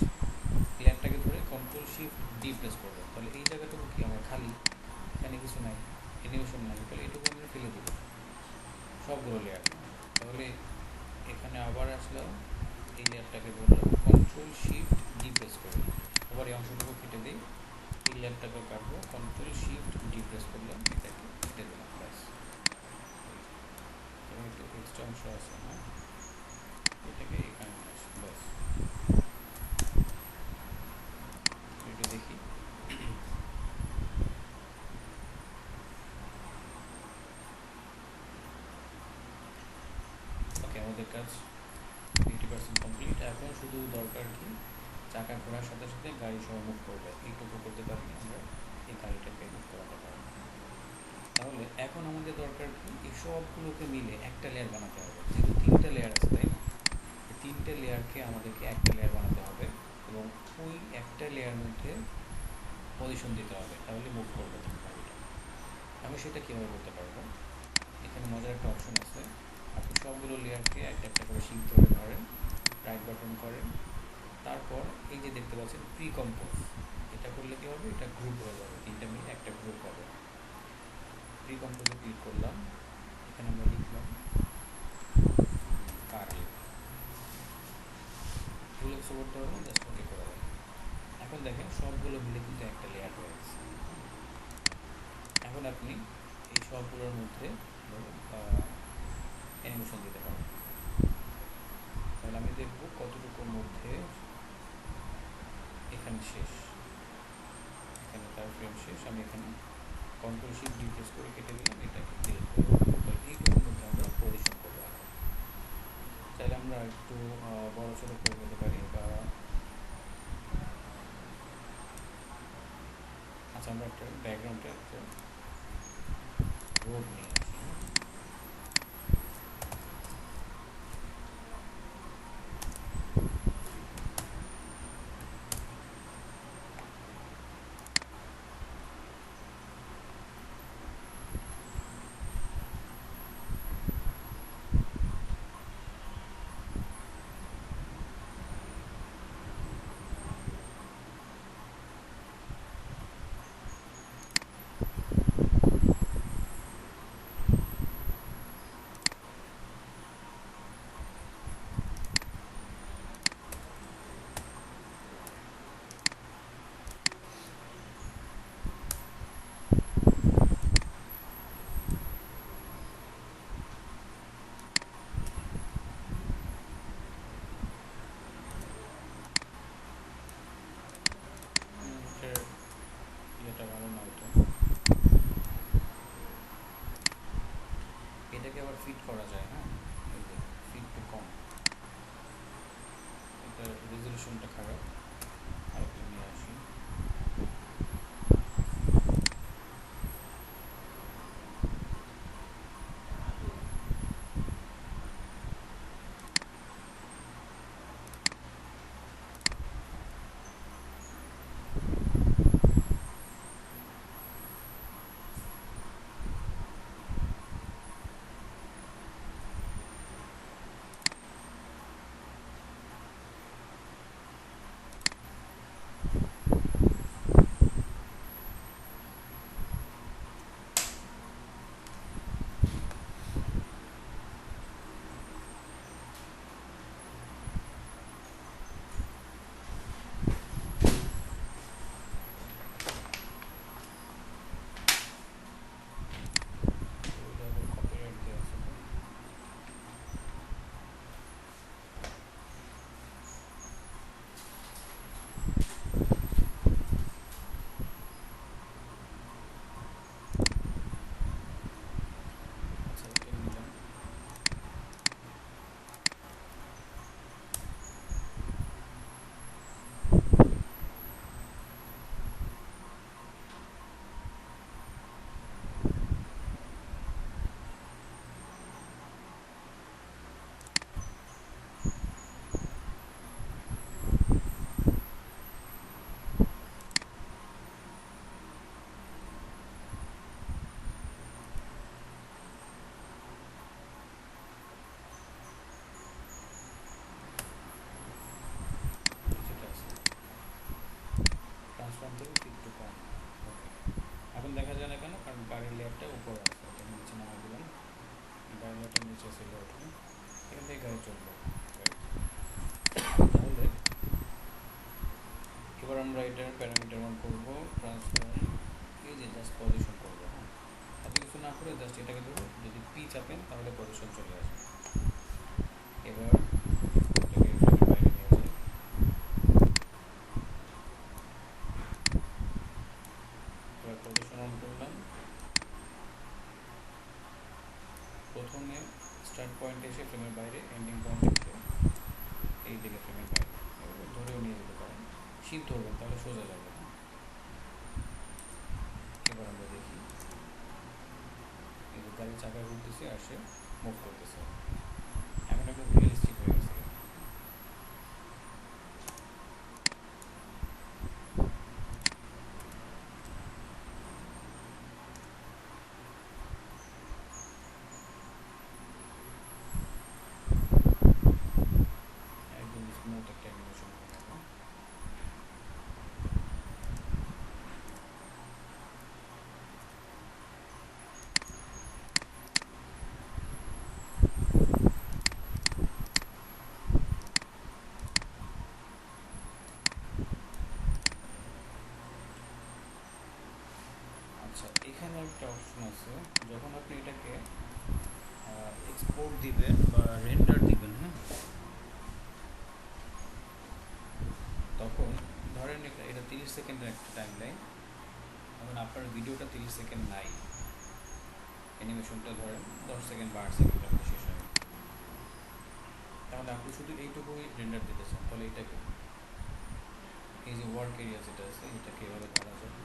লেয়ারটাকে ধরে কন্ট্রোল শিফট ডি প্রেস করবো, তাহলে এই জায়গাটুকু কি আমার খালি, এখানে কিছু নাই, অ্যানিমেশন নাই, তাহলে এটুকু আমরা ফেলে দেবো সবগুলো লেয়ার। তাহলে এখানে আবার আসলাম, এই লেয়ারটাকে ধরলাম, কন্ট্রোল শিফট ডি প্রেস করে আবার এই অংশটুকু কেটে দিই, এই লেয়ারটাকে কাটবো, কন্ট্রোল শিফট ডি প্রেস করলাম, এটাকে কেটে দিলাম, ব্যাস। এবং একটু এক্সট্রা অংশ আছে না, এটাকে এখানে আসে, ব্যাস। এটা দেখি, ওকে, আমাদের কাজ 80% কমপ্লিট। এখন শুধু দরকার কি, চাকা ঘোরার সাথে সাথে গাড়ি সহ মুভ করবে, এইটুকু করতে পারলে আমরা এই গাড়িটাকে মুভ করাতে পারবো। তাহলে এখন আমাদের দরকার কি, এই সবগুলোকে মিলে একটা লেয়ার বানাতে হবে, যেহেতু 3টা লেয়ার আছে, তাই না? এই 3টে লেয়ারকে আমাদেরকে একটা লেয়ার বানাতে হবে, এবং ওই একটা লেয়ার মধ্যে পজিশন দিতে হবে, তাহলে মুভ করবে গাড়িটা। আমি সেটা কীভাবে করতে পারবো, এখানে মজার একটা অপশন আছে, আপনি সবগুলো লেয়ারকে একটা একটা করে শিফট ধরে ধরেন, রাইট বাটন করেন, তারপর এই যে দেখতে পাচ্ছেন প্রি কম্পোজ, এটা করলে কী হবে, এটা গ্রুপ হয়ে যাবে, 3টা মিলে একটা গ্রুপ হবে। প্রি-কম্পোজে ক্লিক করলাম, এখানে আমরা লিখলাম কার্লি, এগুলো কিছু করতে হবে না, জাস্ট ওকে করে দেয়। এখন দেখেন সবগুলো মিলে কিন্তু একটা লেয়ার হয়ে গেছে। এখন আপনি এই সবগুলোর মধ্যে অ্যানিমেশন দিতে পারেন। তাহলে আমি দেখব কতটুকুর মধ্যে এখানে শেষ, এখানে তার ফ্রেম শেষ। আমি এখানে কন্ট্রোল শিফট ডি প্রেস করে কেটে দিলাম, এটাকে ডিলিট করবো। তাহলে এইটুকুর মধ্যে আমরা পজিশন করবো। চাইলে আমরা একটু বড় সড়ো করে দিতে পারি, বা আচ্ছা আমরা একটা ব্যাকগ্রাউন্ডে একটা রোড নিয়ে আসি। এটা ভালো না, এটাকে আবার ফিট করা যায়। হ্যাঁ, এই যে ফিট টু কম, এটা রেজলিউশনটা খারাপ, আর একটু নিয়ে আসি। এখন দেখা যায় না কেন? কারণ গাড়ির লেয়ারটা উপরে আছে, এটা নিচে নামা দিলাম, গাড়ির লেয়ারটা নিচে ছিল, ওঠে এখান থেকে গাড়ি চলবে। তাহলে এবার আমরা এটার প্যারামিটার অন করবো, ট্রান্সফর্ম, এই যে জাস্ট পজিশন করবো। হ্যাঁ, এত কিছু না করে জাস্ট এটাকে ধরো, যদি পি চাপেন তাহলে পজিশন চলে আসবে। এবার এটাকে বাইরে নিয়ে যাই, এবার পজিশন অন করলাম। প্রথমে স্টার্ট পয়েন্টে এসে ফ্রেমের বাইরে, এন্ডিং পয়েন্টে এসে এই দিকে ফ্রেমের বাইরে, এবার ধরেও নিয়ে যেতে পারেন। শিফট ধরবেন তাহলে সোজা যাবে। এবার আমরা দেখি এই যে গাড়ির চাকা ঘুরতেছে আর সে মুভ করতেছে, এখন একদম রিয়েলিস্টিক হয়ে গেছে। একদম স্মুথ একটা অ্যানিমেশন হয়ে গেল। এখানে একটা অপশন আছে, যখন আপনি এটাকে এক্সপোর্ট দিবেন বা রেন্ডার দিবেন, হ্যাঁ, তখন ধরেন এটা 30 সেকেন্ডের একটা টাইম লাইন। এখন আপনার ভিডিওটা 30 সেকেন্ড নাই, অ্যানিমেশনটা ধরেন 10 সেকেন্ড বা 8 সেকেন্ড আপনি শেষ হয়, তাহলে আপনি শুধু এইটুকুই রেন্ডার দিতে চান, তাহলে এটাকে এই যে ওয়ার্ক এরিয়া যেটা আছে এটাকে এভাবে ধরা যায়,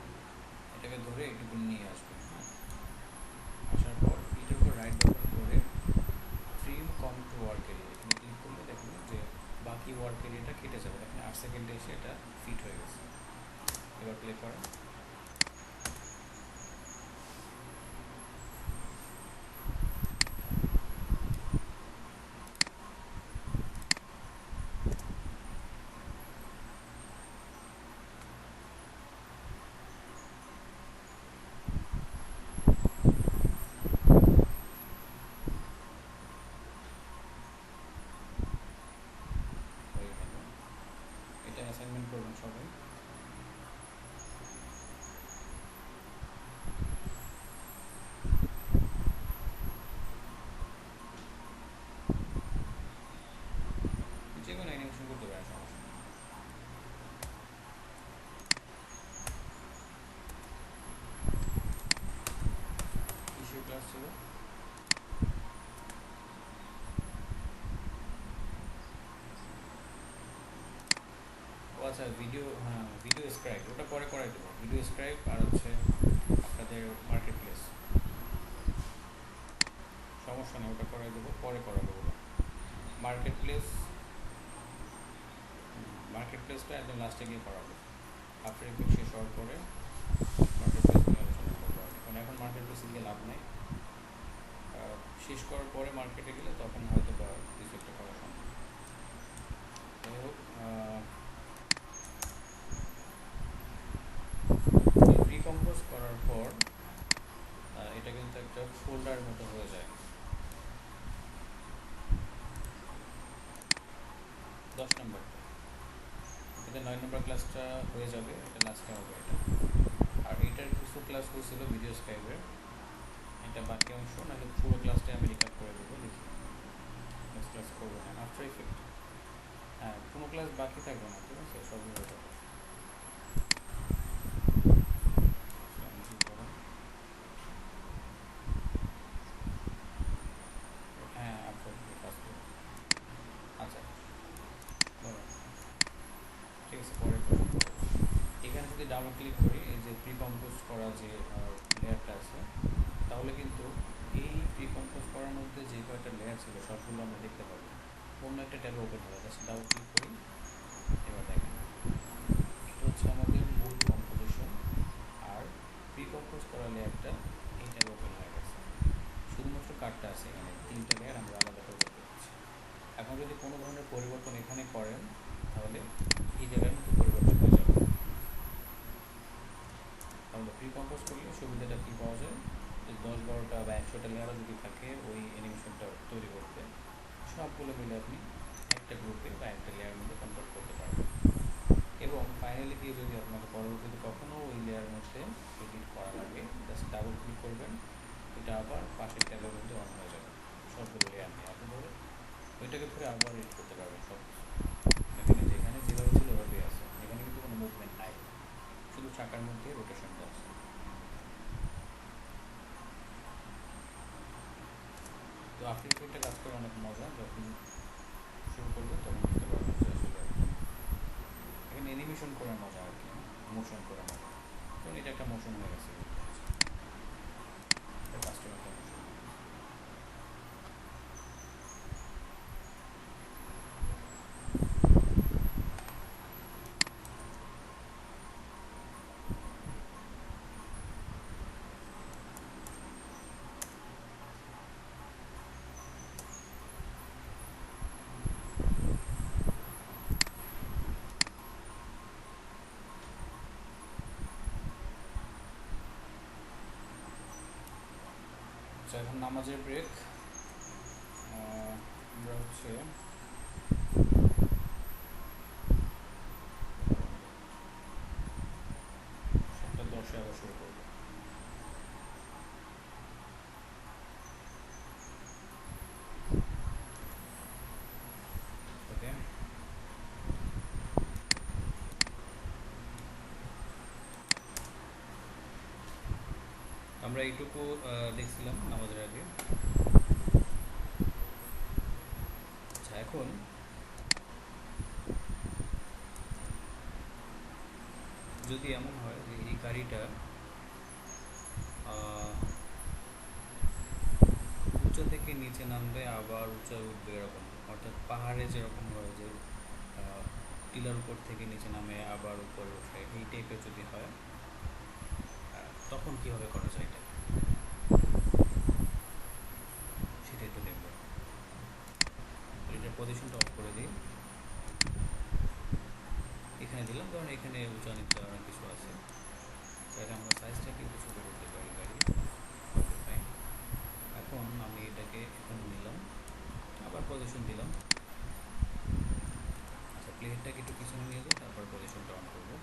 এটাকে ধরে এইটুকু নিয়ে আসবেন, হ্যাঁ, আসার পর এটার উপর রাইট বাটন করে trim com to work area এখানে ক্লিক করলে দেখবেন যে বাকি ওয়ার্ক এরিয়াটা কেটে যাবে। দেখেন 8 সেকেন্ডে এসে এটা ফিট হয়ে গেছে। এবার প্লে করেন। হয়ে গেল। এটা অ্যাসাইনমেন্ট করবেন সবাই। যে কোনো অ্যানিমেশন করতে পারেন, সমস্যা নেই। কিসের ক্লাস ছিল? ও আচ্ছা, ভিডিও, হ্যাঁ, ভিডিও স্ক্রাইব, ওটা পরে করাই দেবো। ভিডিও স্ক্রাইব আর হচ্ছে আপনাদের মার্কেট প্লেস, সমস্যা নেই, ওটা করাই দেবো, পরে করাবো ওগুলো। মার্কেট প্লেস, মার্কেট প্লেসটা একদম লাস্টে গিয়ে করাবো, আফটার ইফেক্ট শেষ হওয়ার পরে মার্কেট প্লেস নিয়ে আলোচনা করবো। কারণ এখন মার্কেট প্লেসে গিয়ে লাভ নেই, শেষ করার পরে মার্কেটে গেলে তখন হয়তো বা কিছু একটা করা সম্ভব। যাই হোক, প্রিকম্পোজ করার পর এটা কিন্তু একটা ফোল্ডার মতো হয়ে যায়। 10 নম্বরটা, এটা 9 নম্বর ক্লাসটা হয়ে যাবে, এটা লাস্টে হবে এটা। আর এটার কিছু ক্লাস হয়েছিল ভিডিও স্ক্রাইবের, এটা বাকি অংশ, নাহলে পুরো ক্লাসটাই আমি রিকাপ করে দেবো। দেখি নেক্সট ক্লাস করবো, হ্যাঁ, আফটার ইফেক্ট, হ্যাঁ, কোনো ক্লাস বাকি থাকবে না, ঠিক আছে, সবই হয়ে যাবে। হ্যাঁ, আফটার ইফেক্ট ক্লাস করবো। আচ্ছা, ধরো, ঠিক আছে, পরের প্রশ্ন। এখানে যদি ডাবল ক্লিক করি, এই যে প্রিকম্পোজ করা যে লেয়ারটা আছে, তাহলে কিন্তু এই প্রিকম্পোজ করার মধ্যে যে কয়েকটা লেয়ার ছিল সবগুলো আমরা দেখতে পাবো। অন্য একটা ট্যাবে ওপেন হবে, জাস্ট ডাবল ক্লিক করি। এবার দেখেন, এটা হচ্ছে আমাদের মূল কম্পোজিশন, আর প্রিকম্পোজ করা লেয়ারটা এই ট্যাবে ওপেন হয়ে গেছে। শুধুমাত্র কার্ডটা আছে এখানে, 3টা লেয়ার আমরা আলাদা করে দেখতে পাচ্ছি। এখন যদি কোনো ধরনের পরিবর্তন এখানে করেন, তাহলে এই জায়গার মধ্যে পরিবর্তন হয়ে যাবে। তাহলে প্রিকম্পোজ করলে সুবিধাটা কী পাওয়া যায়, যে 10-12টা বা 100টা লেয়ারও যদি থাকে ওই অ্যানিমেশনটা তৈরি করতে, সবগুলো মিলে আপনি একটা গ্রুপে বা একটা লেয়ারের মধ্যে কনভার্ট করতে পারবেন। এবং ফাইনালি গিয়ে যদি আপনাকে পরবর্তীতে কখনও ওই লেয়ারের মধ্যে এডিট করা লাগে, জাস্ট ডাবল ক্লিক করবেন, এটা আবার পাশের ট্যাবের মধ্যে অন হয়ে যাবে। সবগুলো লেয়ার নিয়ে আপনি ধরে ওইটাকে ধরে আবার এডিট করতে পারবেন সব কিছু। এখানে যেখানে যেভাবে ছিল ওভাবেই আছে, এখানে কিন্তু কোনো মুভমেন্ট নাই, শুধু চাকার মধ্যে রোটেশনটা আছে। তো আফটার ইফেক্টটা কাজ করে অনেক মজা, যখন শুরু করবেন তখন বুঝতে পারবেন যে আসলে এখানে অ্যানিমেশন করে মজা আর কি, মোশন করে মজা। কারণ এটা একটা মোশন হয়ে গেছে, এটা কাস্টমার একটা মোশন। আচ্ছা, এখন নামাজের ব্রেক। আমরা হচ্ছে 7:10 আবার শুরু করবো। আমরা এইটুকু দেখছিলাম নামাজের আগে। আচ্ছা, এখন যদি এমন হয় যে এই গাড়িটা উঁচু থেকে নিচে নামবে আবার উঁচু উঠবে, এরকম অর্থাৎ পাহাড়ে যেরকম হয় যে টিলার উপর থেকে নিচে নামে আবার উপরে ওঠে, এই টাইপের যদি হয় তখন কীভাবে করা যায় এটা, সেটা একটু দেখব। এটার পজিশনটা অফ করে দিই, এখানে দিলাম, কারণ এখানে উঁচা নিচে অনেক কিছু আছে, তাহলে আমরা সাইজটাকে একটু ছোটো করতে পারি গাড়ি। ওকে, ফাইন। এখন আমি এটাকে এখানে নিলাম, আবার পজিশন দিলাম। আচ্ছা, প্লেনটাকে একটু পিছনে নিয়ে যাই, তারপর পজিশনটা অন করবো।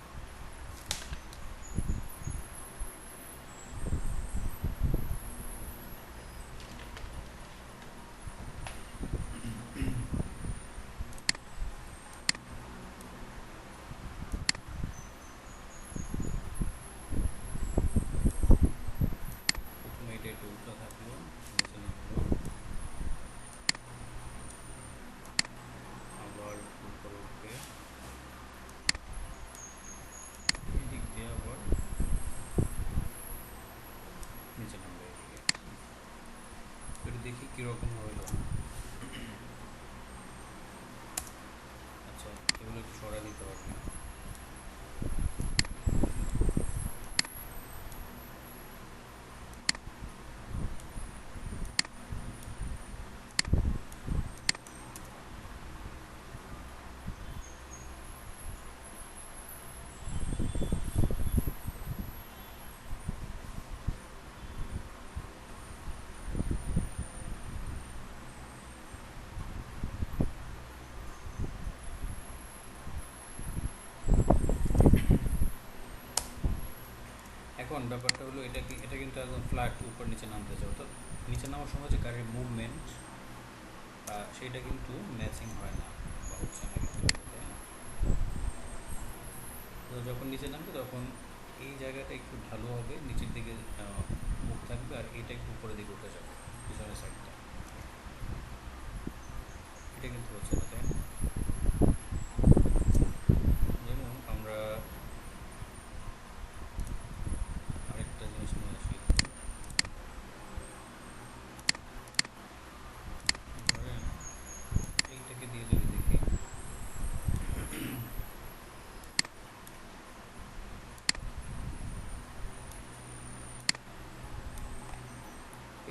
প্রথমে এটা একটু উঁচা থাকলো, নিচে নামলো, আবার উপরে উঠবে, এদিক দিয়ে আবার নিচে নামবে এদিকে। একটু দেখি কীরকম হইলো। আচ্ছা, এগুলো একটু সরা দিতে পারবি। এখন ব্যাপারটা হলো, এটা কিন্তু একদম ফ্ল্যাট উপর নিচে নামতেছে, অর্থাৎ নিচে নামার সময় যে গাড়ির মুভমেন্ট সেটা কিন্তু ম্যাচিং হয় না বা হচ্ছে না কিন্তু, তাই না? তো যখন নিচে নামবে তখন এই জায়গাটা একটু ঢালু হবে, নিচের দিকে মুখ থাকবে, আর এটা একটু উপরের দিকে উঠে যাবে পিছনের সাইডটা। এটা কিন্তু হচ্ছে না, তাই না? যেমন আমরা আরেকটা জিনিস নিয়ে আসি, ধরেন এইটাকে দিয়ে যদি দেখি,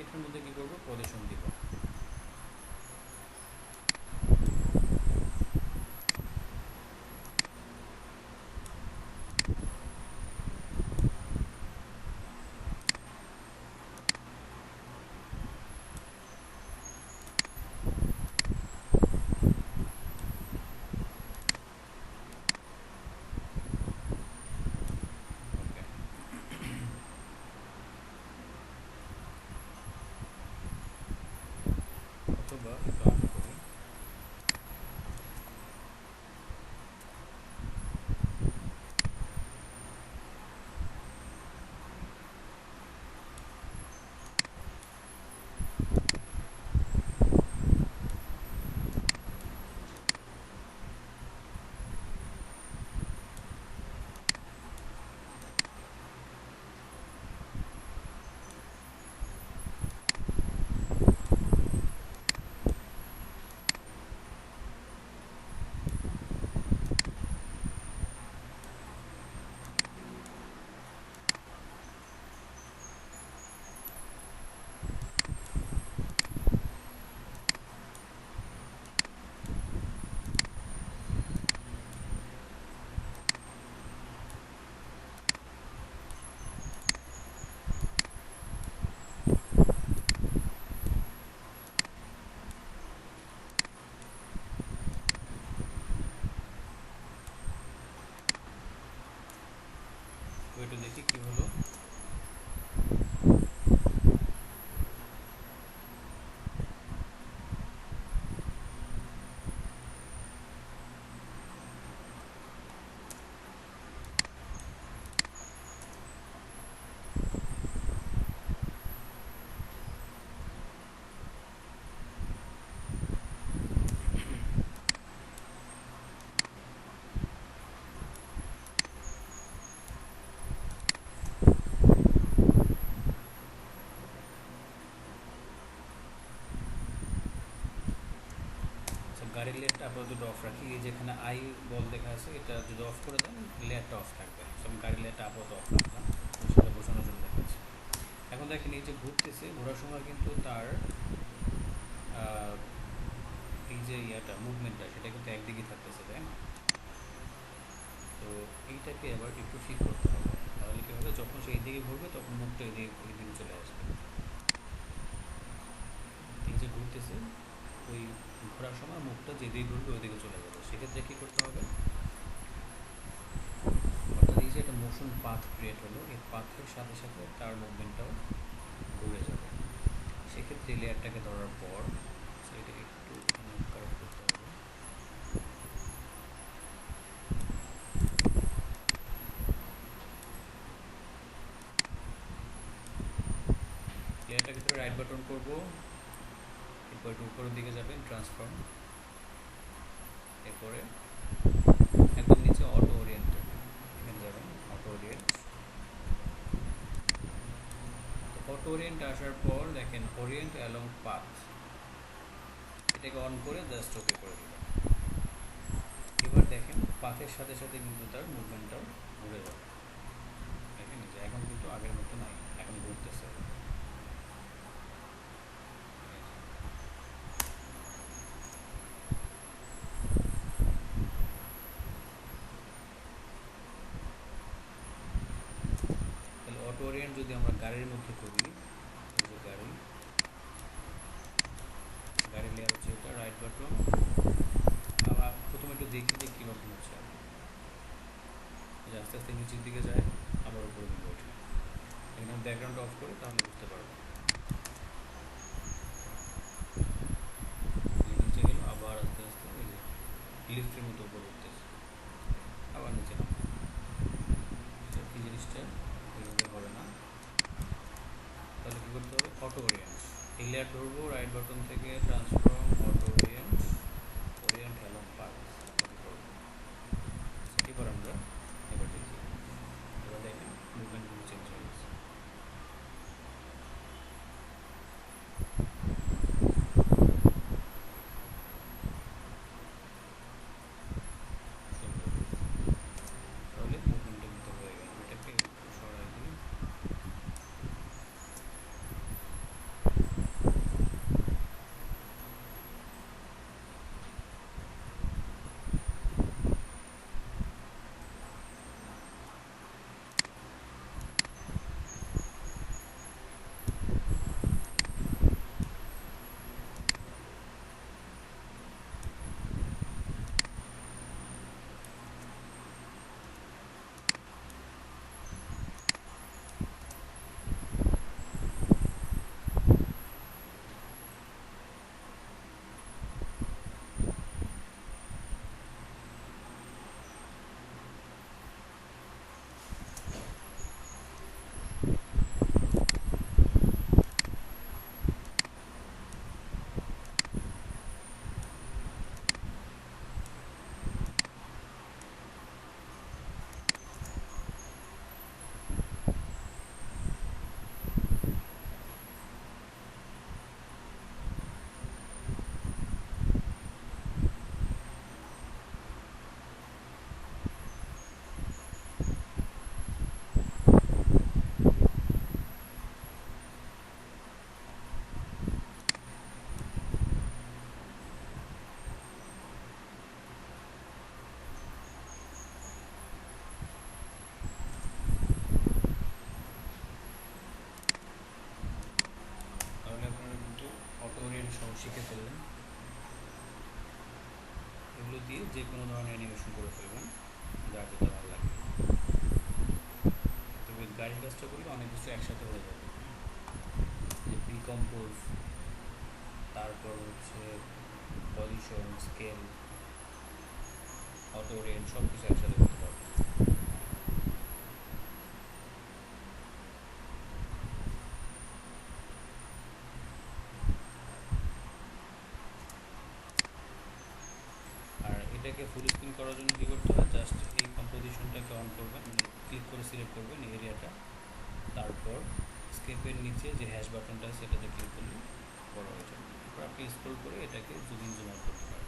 এটার মধ্যে কী করবো, পজিশন দিব। ওকে, অথবা একটু আগে করি, ওইটা দেখি কী হলো। আপাতত অফ রাখি। এই যেখানে আই বল দেখা আছে, এটা যদি অফ করে দেন লেয়ারটা অফ থাকবে। আমি গাড়ির লেয়ারটা আপাতত অফ রাখলাম, সেটা বোঝানোর জন্য দেখাচ্ছি। এখন দেখেন এই যে ঘুরতেছে, ঘোরার সময় কিন্তু তার এই যে মুভমেন্টটা সেটা কিন্তু একদিকেই থাকতেছে, তাই না? তো এইটাকে আবার একটু ঠিক করতে হবে। তাহলে কী হবে, যখন সে এইদিকে ঘুরবে তখন মুখটা এইদিকে চলে আসবে। এই যে ঘুরতেছে, ওই ঘোরার সময় মুখটা যেদিকে ঘুরবে ওইদিকে চলে যাবে। সেক্ষেত্রে কী করতে হবে, অর্থাৎ এই যে একটা মোশন পাথ ক্রিয়েট হলো, এই পাথের সাথে সাথে তার মুভমেন্টটাও ঘুরে যাবে। সেক্ষেত্রে লেয়ারটাকে ধরার পর এটাকে একটু কারেক্ট করতে হবে। লেয়ারটাকে ধরে রাইট বাটন করবো, এরপর একটু উপরের দিকে যাবেন, ট্রান্সফর্ম, এরপরে একদম নিচে অটো ওরিয়েন্ট, এখানে যাবেন অটো ওরিয়েন্ট। অটো ওরিয়েন্ট আসার পর দেখেন ওরিয়েন্ট অ্যালং পাথ, এটাকে অন করে জাস্ট ওকে করে দিলাম। এবার দেখেন পাথের সাথে সাথে কিন্তু তার মুভমেন্টটাও ঘুরে যাবে। দেখেন যে এখন কিন্তু আগের মতো নাই, এখন ঘুরতেছে। তাহলে অটো ওরিয়েন্ট যদি আমরা গাড়ির মধ্যে করি, এই যে গাড়ির লেয়ার হচ্ছে এটা, রাইট বাটন। আবার প্রথমে একটু দেখি যে কীরকম হচ্ছে, যে আস্তে আস্তে নিচের দিকে যায়, আবার উপরের দিকে ওঠে। এখানে ব্যাকগ্রাউন্ড অফ করে তাহলে বুঝতে পারবো। নিচে গেল, আবার আস্তে আস্তে এই যে লিফটের মতো উপরে উঠতেছে, আবার নিচে নামে। এই জিনিসটা এইভাবে হবে না। তাহলে কী করতে হবে, অটো ওরিয়েন্ট, এই লেয়ার ধরবো, রাইট বাটন থেকে transform, auto Orient, Orient along path করবো। এবার আমরা দেখি, এবার দেখেন মুভমেন্টগুলো চেঞ্জ হয়ে গেছে। তাহলে মুভমেন্টটা কিন্তু হয়ে গেল। এটাকে সরাই দিই। শিখে ফেললেন। এগুলো দিয়ে যে কোনো ধরনের অ্যানিমেশন করে ফেলবেন, যার যেটা ভালো লাগে। তবে গাড়ির কাজটা করলে অনেক কিছু একসাথে হয়ে যাবে, যে ডিকম্পোজ, তারপর হচ্ছে পজিশন, স্কেল, অটো রেঞ্জ, সব কিছু একসাথে করতে পারবে। এটাকে ফুল স্ক্রিন করার জন্য কী করতে হবে, জাস্ট এই কম্পোজিশনটাকে অন করবেন, ক্লিক করে সিলেক্ট করবেন এরিয়াটা, তারপর স্কেপের নিচে যে হ্যাশ বাটনটা আছে সেটাতে ক্লিক করলে বড় হয়ে যাবে। তারপর আপনি স্ক্রল করে এটাকে জুম ইন জুম আউট করতে পারেন।